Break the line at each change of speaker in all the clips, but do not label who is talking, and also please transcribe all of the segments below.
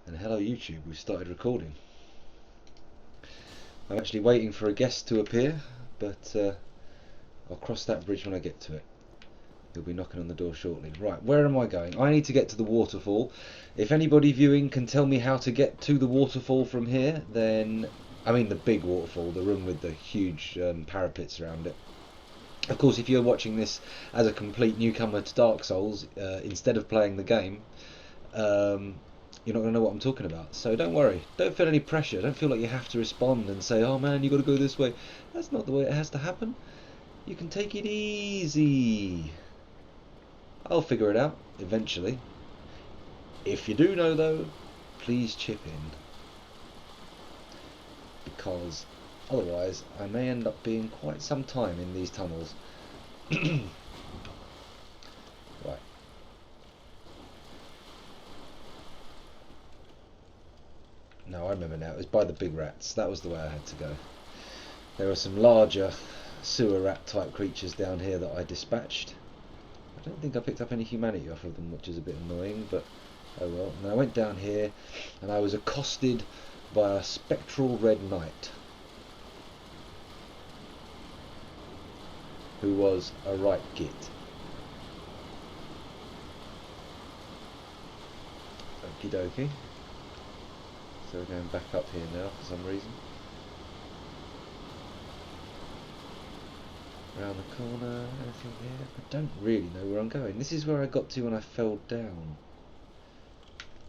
And hello YouTube, we've started recording. I'm actually waiting for a guest to appear, but I'll cross that bridge when I get to it. He'll be knocking on the door shortly. Right, where am I going? I need to get to the waterfall. If anybody viewing can tell me how to get to the waterfall from here, then... I mean the big waterfall, the room with the huge parapets around it. Of course, if you're watching this as a complete newcomer to Dark Souls, instead of playing the game, you're not going to know what I'm talking about. So don't worry, don't feel any pressure, don't feel like you have to respond and say, oh man, you got to go this way. That's not the way it has to happen. You can take it easy. I'll figure it out eventually. If you do know though, please chip in, because otherwise I may end up being quite some time in these tunnels. Right. No, I remember now. It was by the big rats. That was the way I had to go. There were some larger sewer rat type creatures down here that I dispatched. I don't think I picked up any humanity off of them, which is a bit annoying, but oh well. And I went down here and I was accosted by a spectral red knight who was a right git. Okie dokie. So we're going back up here now for some reason. Around the corner, anything here? I don't really know where I'm going. This is where I got to when I fell down.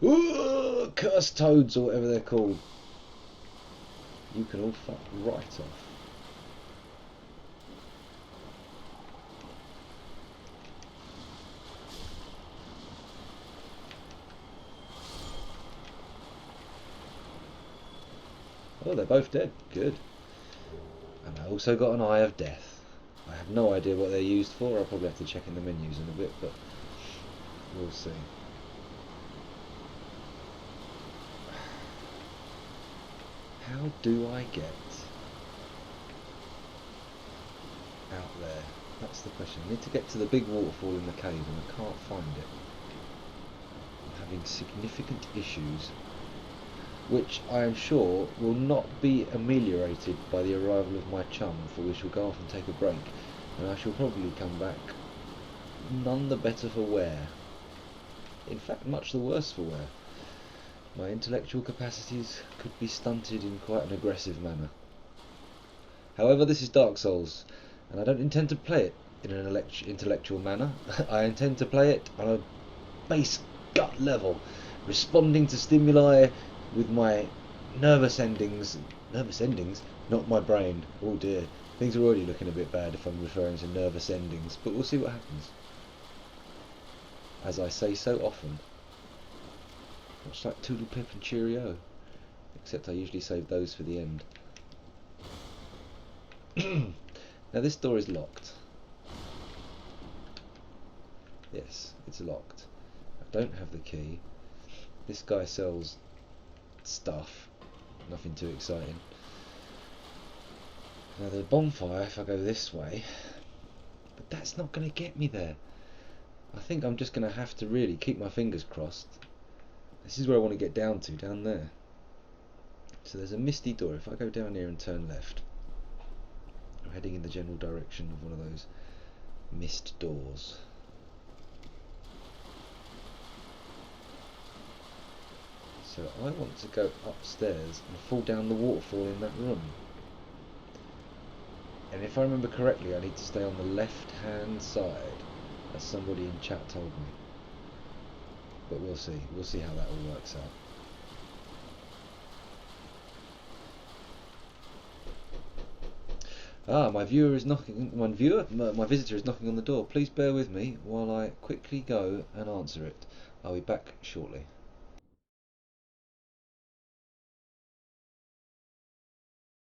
Ooh, cursed toads or whatever they're called. You can all fuck right off. Oh, they're both dead. Good. And I also got an Eye of Death. I have no idea what they're used for. I'll probably have to check in the menus in a bit, but we'll see. How do I get out there? That's the question. I need to get to the big waterfall in the cave and I can't find it. I'm having significant issues, which I am sure will not be ameliorated by the arrival of my chum, for we shall go off and take a break, and I shall probably come back none the better for wear. In fact, much the worse for wear. My intellectual capacities could be stunted in quite an aggressive manner. However, this is Dark Souls, and I don't intend to play it in an intellectual manner. I intend to play it on a base gut level, responding to stimuli with my nervous endings, not my brain. Oh dear, things are already looking a bit bad if I'm referring to nervous endings, but we'll see what happens. As I say so often, much like Toodle Pip and Cheerio, except I usually save those for the end. Now this door is locked. Yes, it's locked. I don't have the key. This guy sells stuff, nothing too exciting. Now the bonfire, if I go this way, but that's not going to get me there. I think I'm just going to have to really keep my fingers crossed. This is where I want to get down to, down there. So there's a misty door. If I go down here and turn left, I'm heading in the general direction of one of those mist doors. So I want to go upstairs and fall down the waterfall in that room. And if I remember correctly, I need to stay on the left hand side, as somebody in chat told me. But we'll see. We'll see how that all works out. Ah, my visitor is knocking on the door. Please bear with me while I quickly go and answer it. I'll be back shortly.